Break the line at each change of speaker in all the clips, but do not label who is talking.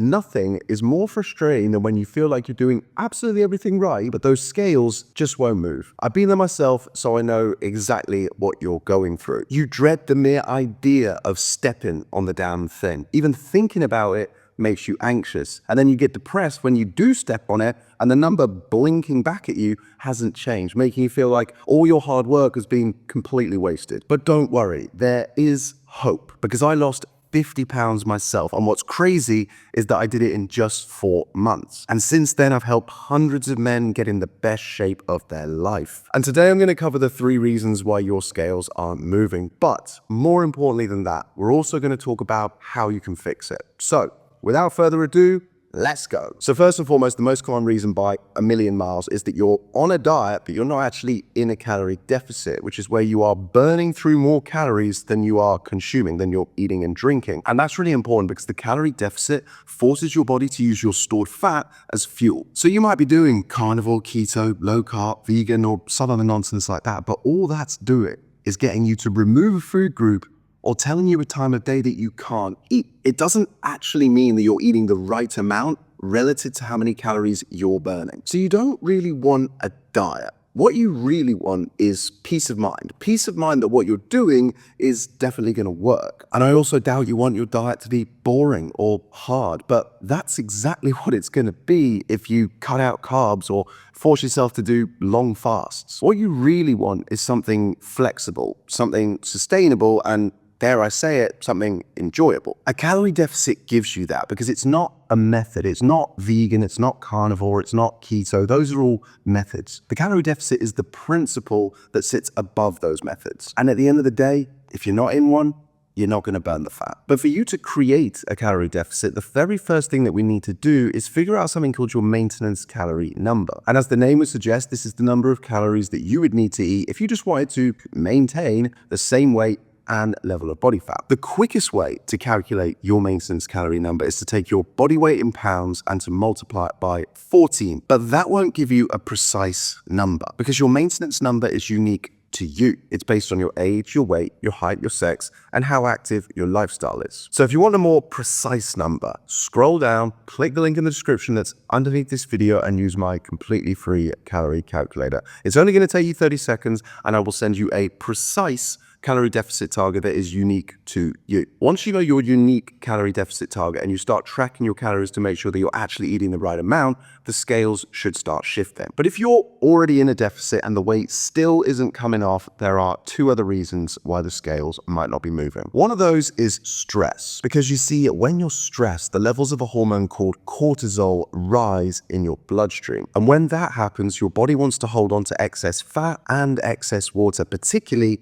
Nothing is more frustrating than when you feel like you're doing absolutely everything right, but those scales just won't move. I've been there myself, so I know exactly what you're going through. You dread the mere idea of stepping on the damn thing. Even thinking about it makes you anxious. And then you get depressed when you do step on it and the number blinking back at you hasn't changed, making you feel like all your hard work has been completely wasted. But don't worry, there is hope, because I lost 50 pounds myself. And what's crazy is that I did it in just 4 months. And since then, I've helped hundreds of men get in the best shape of their life. And today I'm going to cover the 3 reasons why your scales aren't moving. But more importantly than that, we're also going to talk about how you can fix it. So without further ado, let's go. So first and foremost, the most common reason by a million miles is that you're on a diet, but you're not actually in a calorie deficit, which is where you are burning through more calories than you are consuming, than you're eating and drinking. And that's really important because the calorie deficit forces your body to use your stored fat as fuel. So you might be doing carnivore, keto, low carb, vegan, or some other nonsense like that, but all that's doing is getting you to remove a food group or telling you a time of day that you can't eat. It doesn't actually mean that you're eating the right amount relative to how many calories you're burning. So you don't really want a diet. What you really want is peace of mind. Peace of mind that what you're doing is definitely going to work. And I also doubt you want your diet to be boring or hard, but that's exactly what it's going to be if you cut out carbs or force yourself to do long fasts. What you really want is something flexible, something sustainable, and dare I say it, something enjoyable. A calorie deficit gives you that because it's not a method. It's not vegan, it's not carnivore, it's not keto. Those are all methods. The calorie deficit is the principle that sits above those methods. And at the end of the day, if you're not in one, you're not going to burn the fat. But for you to create a calorie deficit, the very first thing that we need to do is figure out something called your maintenance calorie number. And as the name would suggest, this is the number of calories that you would need to eat if you just wanted to maintain the same weight and level of body fat. The quickest way to calculate your maintenance calorie number is to take your body weight in pounds and to multiply it by 14. But that won't give you a precise number because your maintenance number is unique to you. It's based on your age, your weight, your height, your sex, and how active your lifestyle is. So if you want a more precise number, scroll down, click the link in the description that's underneath this video and use my completely free calorie calculator. It's only going to take you 30 seconds and I will send you a precise calorie deficit target that is unique to you. Once you know your unique calorie deficit target and you start tracking your calories to make sure that you're actually eating the right amount, the scales should start shifting. But if you're already in a deficit and the weight still isn't coming off, there are 2 other reasons why the scales might not be moving. One of those is stress. Because you see, when you're stressed, the levels of a hormone called cortisol rise in your bloodstream. And when that happens, your body wants to hold on to excess fat and excess water, particularly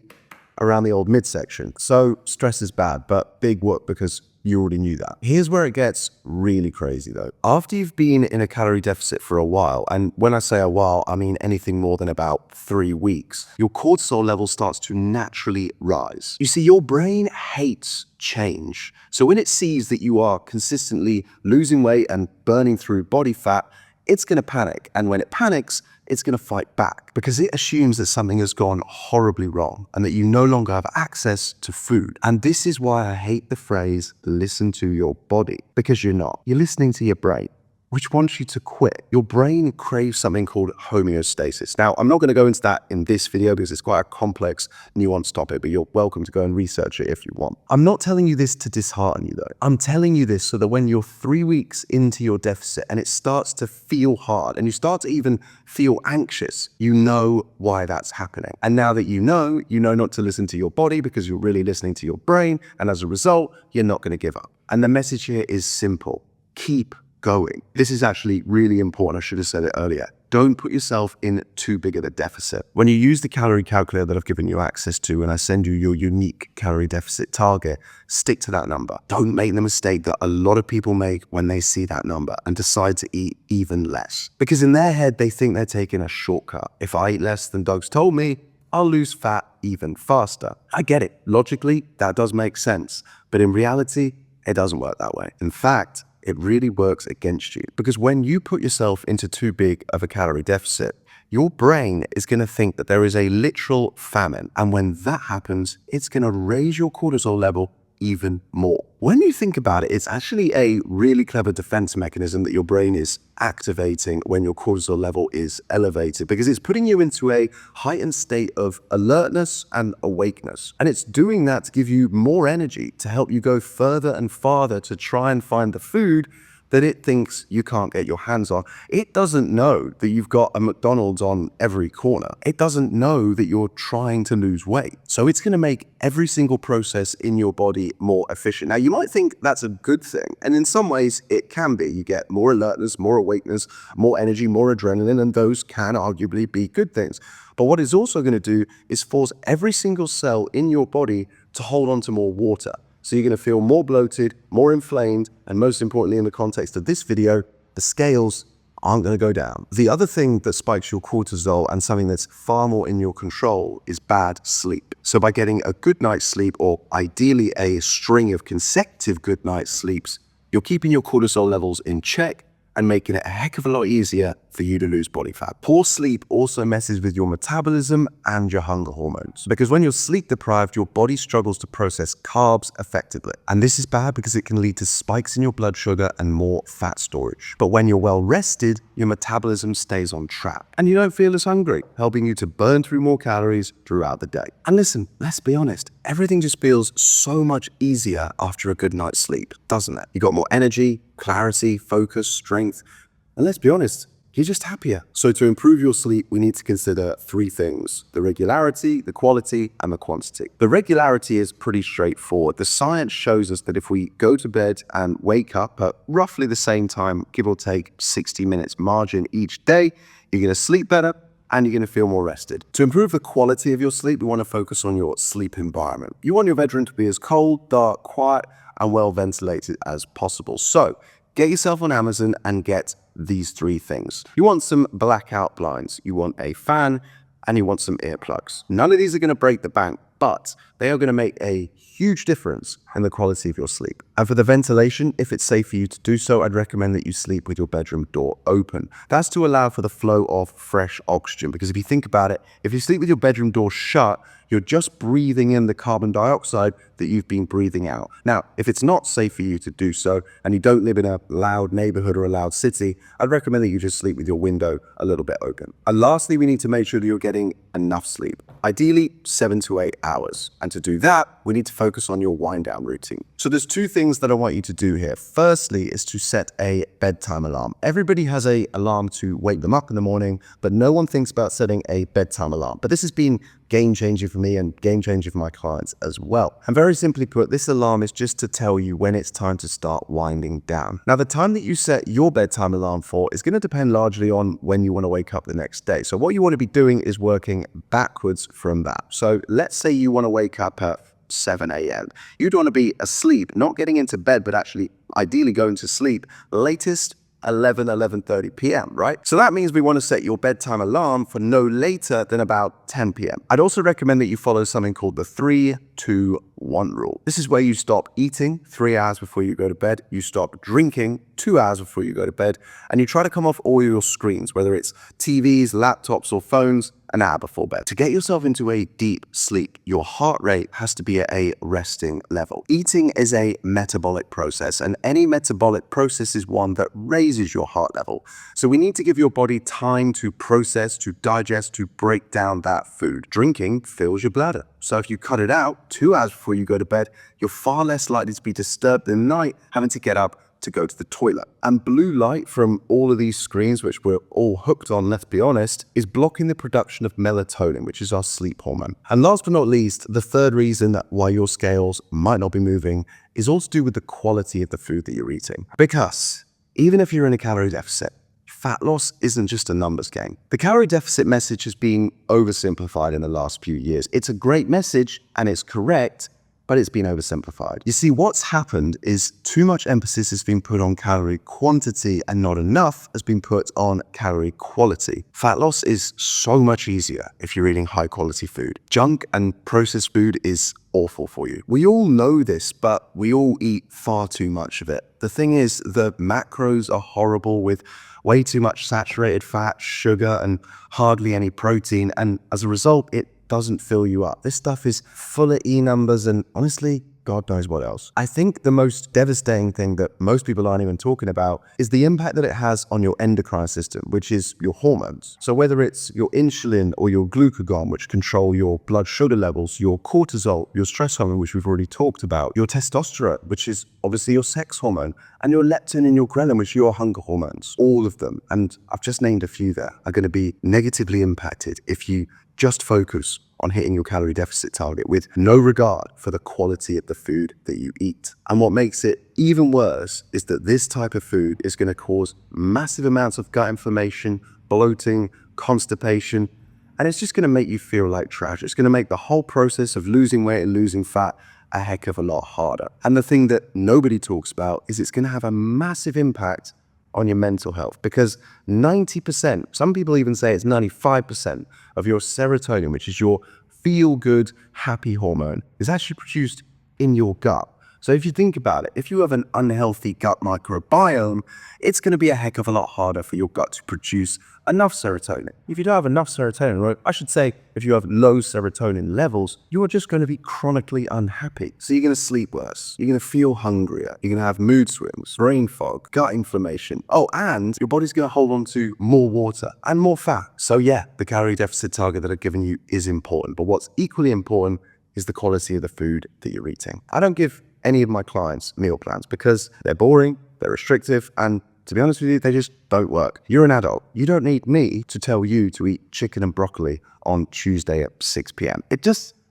around the old midsection. So stress is bad, but big whoop because you already knew that. Here's where it gets really crazy though. After you've been in a calorie deficit for a while, and when I say a while, I mean anything more than about 3 weeks, your cortisol level starts to naturally rise. You see, your brain hates change. So when it sees that you are consistently losing weight and burning through body fat, it's going to panic. And when it panics, it's going to fight back because it assumes that something has gone horribly wrong and that you no longer have access to food. And this is why I hate the phrase, listen to your body, because you're not. You're listening to your brain, which wants you to quit. Your brain craves something called homeostasis. Now, I'm not going to go into that in this video because it's quite a complex, nuanced topic, but you're welcome to go and research it if you want. I'm not telling you this to dishearten you though. I'm telling you this so that when you're 3 weeks into your deficit and it starts to feel hard and you start to even feel anxious, you know why that's happening. And now that you know not to listen to your body because you're really listening to your brain. And as a result, you're not going to give up. And the message here is simple. Keep going. This is actually really important. I should have said it earlier. Don't put yourself in too big of a deficit. When you use the calorie calculator that I've given you access to and I send you your unique calorie deficit target, stick to that number. Don't make the mistake that a lot of people make when they see that number and decide to eat even less. Because in their head, they think they're taking a shortcut. If I eat less than Doug's told me, I'll lose fat even faster. I get it. Logically, that does make sense. But in reality, it doesn't work that way. In fact, it really works against you because when you put yourself into too big of a calorie deficit, your brain is going to think that there is a literal famine. And when that happens, it's going to raise your cortisol level even more. When you think about it, it's actually a really clever defense mechanism that your brain is activating when your cortisol level is elevated, because it's putting you into a heightened state of alertness and awakeness. And it's doing that to give you more energy, to help you go further and farther to try and find the food that it thinks you can't get your hands on. It doesn't know that you've got a McDonald's on every corner. It doesn't know that you're trying to lose weight. So it's going to make every single process in your body more efficient. Now, you might think that's a good thing, and in some ways it can be. You get more alertness, more awakeness, more energy, more adrenaline, and those can arguably be good things. But what it's also going to do is force every single cell in your body to hold on to more water. So you're going to feel more bloated, more inflamed, and most importantly, in the context of this video, the scales aren't going to go down. The other thing that spikes your cortisol, and something that's far more in your control, is bad sleep. So by getting a good night's sleep, or ideally a string of consecutive good night's sleeps, you're keeping your cortisol levels in check and making it a heck of a lot easier for you to lose body fat. Poor sleep also messes with your metabolism and your hunger hormones, because when you're sleep deprived, your body struggles to process carbs effectively. And this is bad because it can lead to spikes in your blood sugar and more fat storage. But when you're well rested, your metabolism stays on track and you don't feel as hungry, helping you to burn through more calories throughout the day. And listen, let's be honest, everything just feels so much easier after a good night's sleep, doesn't it? You got more energy, clarity, focus, strength, and let's be honest, you're just happier. So to improve your sleep, we need to consider three things: the regularity, the quality, and the quantity. The regularity is pretty straightforward. The science shows us that if we go to bed and wake up at roughly the same time, give or take 60 minutes margin each day, you're going to sleep better and you're going to feel more rested. To improve the quality of your sleep, we want to focus on your sleep environment. You want your bedroom to be as cold, dark, quiet, and well ventilated as possible. So get yourself on Amazon and get these three things. You want some blackout blinds, you want a fan, and you want some earplugs. None of these are going to break the bank, but they are going to make a huge difference in the quality of your sleep. And for the ventilation, if it's safe for you to do so, I'd recommend that you sleep with your bedroom door open. That's to allow for the flow of fresh oxygen, because if you think about it, if you sleep with your bedroom door shut, you're just breathing in the carbon dioxide that you've been breathing out. Now, if it's not safe for you to do so, and you don't live in a loud neighborhood or a loud city, I'd recommend that you just sleep with your window a little bit open. And lastly, we need to make sure that you're getting enough sleep, ideally 7 to 8 hours. And to do that, we need to focus on your wind down routine. So there's two things that I want you to do here. Firstly is to set a bedtime alarm. Everybody has an alarm to wake them up in the morning, but no one thinks about setting a bedtime alarm. But this has been game-changing for me and game-changing for my clients as well. And very simply put, this alarm is just to tell you when it's time to start winding down. Now, the time that you set your bedtime alarm for is going to depend largely on when you want to wake up the next day. So what you want to be doing is working backwards from that. So let's say you want to wake up at 7 a.m. You'd want to be asleep, not getting into bed, but actually ideally going to sleep latest 11:30 p.m., right? So that means we want to set your bedtime alarm for no later than about 10 p.m. I'd also recommend that you follow something called the 3-2-1 rule. This is where you stop eating 3 hours before you go to bed, you stop drinking 2 hours before you go to bed, and you try to come off all your screens, whether it's TVs, laptops, or phones, an hour before bed. To get yourself into a deep sleep, your heart rate has to be at a resting level. Eating is a metabolic process, and any metabolic process is one that raises your heart level. So we need to give your body time to process, to digest, to break down that food. Drinking fills your bladder. So if you cut it out 2 hours before you go to bed, you're far less likely to be disturbed in the night having to get up to go to the toilet. And blue light from all of these screens, which we're all hooked on, let's be honest, is blocking the production of melatonin, which is our sleep hormone. And last but not least, the third reason why your scales might not be moving is all to do with the quality of the food that you're eating. Because even if you're in a calorie deficit, fat loss isn't just a numbers game. The calorie deficit message has been oversimplified in the last few years. It's a great message and it's correct, but it's been oversimplified. You see, what's happened is too much emphasis has been put on calorie quantity and not enough has been put on calorie quality. Fat loss is so much easier if you're eating high quality food. Junk and processed food is awful for you. We all know this, but we all eat far too much of it. The thing is, the macros are horrible with way too much saturated fat, sugar, and hardly any protein. And as a result, it doesn't fill you up. This stuff is full of E numbers and honestly God knows what else. I think the most devastating thing that most people aren't even talking about is the impact that it has on your endocrine system, which is your hormones. So whether it's your insulin or your glucagon, which control your blood sugar levels, your cortisol, your stress hormone, which we've already talked about, your testosterone, which is obviously your sex hormone, and your leptin and your ghrelin, which are your hunger hormones, all of them, and I've just named a few there, are going to be negatively impacted if you just focus on hitting your calorie deficit target with no regard for the quality of the food that you eat. And what makes it even worse is that this type of food is going to cause massive amounts of gut inflammation, bloating, constipation, and it's just going to make you feel like trash. It's going to make the whole process of losing weight and losing fat a heck of a lot harder. And the thing that nobody talks about is it's going to have a massive impact on your mental health, because 90%, some people even say it's 95% of your serotonin, which is your feel-good, happy hormone, is actually produced in your gut. So if you think about it, if you have an unhealthy gut microbiome, it's going to be a heck of a lot harder for your gut to produce enough serotonin. If you don't have enough serotonin, or I should say, if you have low serotonin levels, you are just going to be chronically unhappy. So you're going to sleep worse, you're going to feel hungrier, you're going to have mood swings, brain fog, gut inflammation. Oh, and your body's going to hold on to more water and more fat. So yeah, the calorie deficit target that I've given you is important, but what's equally important is the quality of the food that you're eating. I don't give any of my clients meal plans because they're boring, they're restrictive, and to be honest with you, they just don't work. You're an adult. You don't need me to tell you to eat chicken and broccoli on Tuesday at 6 p.m.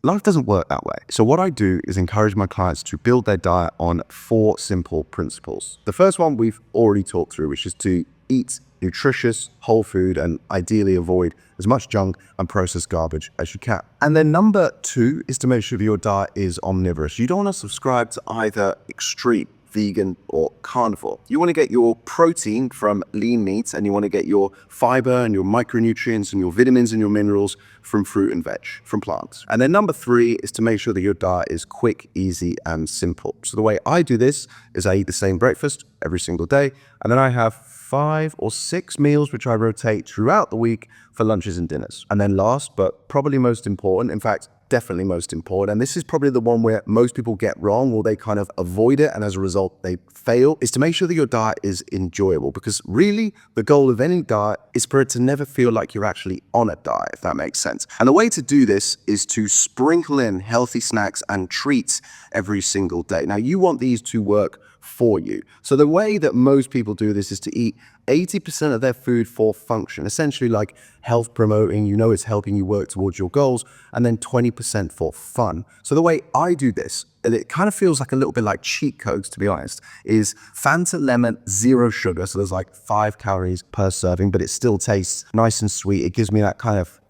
Life doesn't work that way. So what I do is encourage my clients to build their diet on 4 simple principles. The first one we've already talked through, which is to eat nutritious, whole food, and ideally avoid as much junk and processed garbage as you can. And then number 2 is to make sure that your diet is omnivorous. You don't want to subscribe to either extreme, vegan or carnivore. You want to get your protein from lean meats, and you want to get your fiber and your micronutrients and your vitamins and your minerals from fruit and veg, from plants. And then number 3 is to make sure that your diet is quick, easy, and simple. So the way I do this is I eat the same breakfast every single day, and then I have 5 or 6 meals which I rotate throughout the week for lunches and dinners. And then last, but probably most important, in fact, definitely most important, and this is probably the one where most people get wrong, or they kind of avoid it, and as a result they fail, is to make sure that your diet is enjoyable. Because really the goal of any diet is for it to never feel like you're actually on a diet, if that makes sense. And the way to do this is to sprinkle in healthy snacks and treats every single day. Now you want these to work for you. So the way that most people do this is to eat 80% of their food for function, essentially like health promoting, it's helping you work towards your goals, and then 20% for fun. So the way I do this, and it kind of feels like a little bit like cheat codes, to be honest, is Fanta Lemon, 0 sugar. So there's like 5 calories per serving, but it still tastes nice and sweet. It gives me that kind of,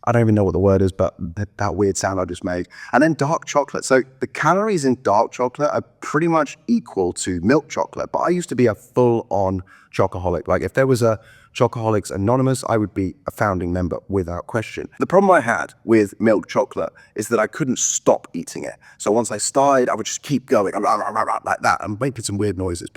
I don't even know what the word is, but that weird sound I just made. And then dark chocolate. So the calories in dark chocolate are pretty much equal to milk chocolate, but I used to be a full-on chocoholic. Like if there was a Chocoholics Anonymous, I would be a founding member without question. The problem I had with milk chocolate is that I couldn't stop eating it. So once I started, I would just keep going like that. I'm making some weird noises.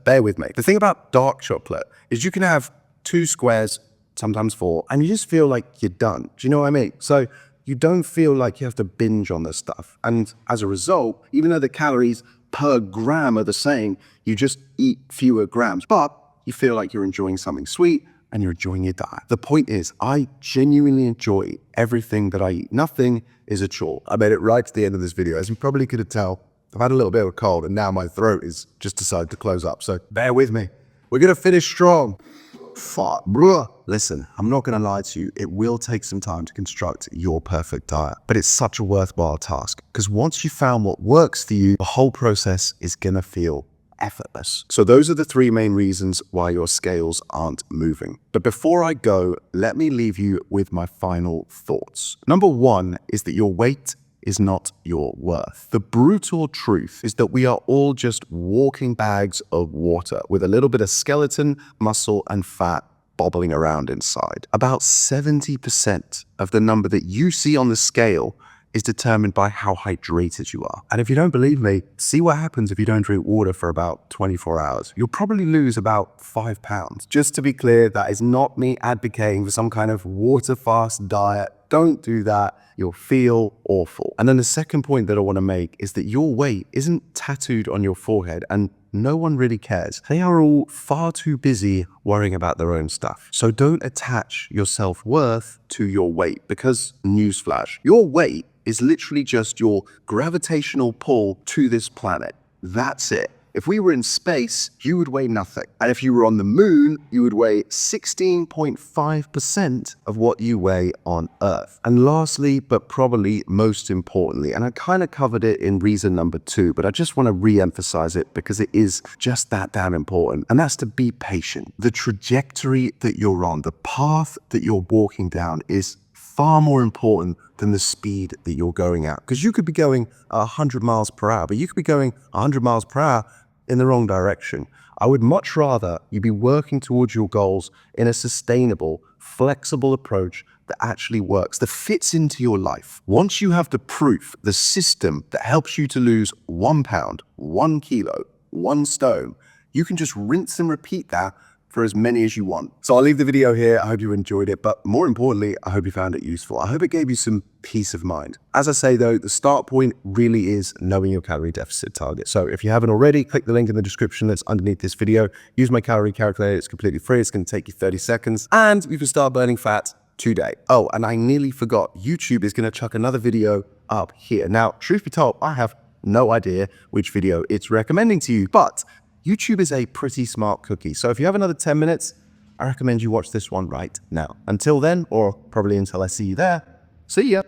Bear with me. The thing about dark chocolate is you can have 2 squares, sometimes 4, and you just feel like you're done. Do you know what I mean? So you don't feel like you have to binge on this stuff. And as a result, even though the calories per gram are the same, you just eat fewer grams, but you feel like you're enjoying something sweet and you're enjoying your diet. The point is, I genuinely enjoy everything that I eat. Nothing is a chore. I made it right to the end of this video. As you probably could tell, I've had a little bit of a cold and now my throat is just decided to close up. So bear with me. We're gonna finish strong. Fuck, bruh. Listen, I'm not gonna lie to you. It will take some time to construct your perfect diet, but it's such a worthwhile task, because once you found what works for you, the whole process is gonna feel effortless. So those are the 3 main reasons why your scales aren't moving. But before I go, let me leave you with my final thoughts. Number 1 is that your weight is not your worth. The brutal truth is that we are all just walking bags of water with a little bit of skeleton, muscle, and fat bobbling around inside. About 70% of the number that you see on the scale is determined by how hydrated you are. And if you don't believe me, see what happens if you don't drink water for about 24 hours. You'll probably lose about 5 pounds. Just to be clear, that is not me advocating for some kind of water fast diet. Don't do that. You'll feel awful. And then the second point that I want to make is that your weight isn't tattooed on your forehead and no one really cares. They are all far too busy worrying about their own stuff. So don't attach your self-worth to your weight because, newsflash, your weight is literally just your gravitational pull to this planet. That's it. If we were in space, you would weigh nothing. And if you were on the moon, you would weigh 16.5% of what you weigh on Earth. And lastly, but probably most importantly, and I kind of covered it in reason number 2, but I just want to re-emphasize it because it is just that damn important. And that's to be patient. The trajectory that you're on, the path that you're walking down is far more important than the speed that you're going at. Because you could be going 100 miles per hour, but you could be going 100 miles per hour in the wrong direction. I would much rather you be working towards your goals in a sustainable, flexible approach that actually works, that fits into your life. Once you have the proof, the system that helps you to lose 1 pound, 1 kilo, 1 stone, you can just rinse and repeat that for as many as you want. So I'll leave the video here. I hope you enjoyed it, but more importantly, I hope you found it useful. I hope it gave you some peace of mind. As I say though, the start point really is knowing your calorie deficit target. So if you haven't already, click the link in the description that's underneath this video. Use my calorie calculator. It's completely free. It's going to take you 30 seconds and you can start burning fat today. Oh, and I nearly forgot. YouTube is going to chuck another video up here. Now, truth be told, I have no idea which video it's recommending to you, but YouTube is a pretty smart cookie. So if you have another 10 minutes, I recommend you watch this one right now. Until then, or probably until I see you there, see ya.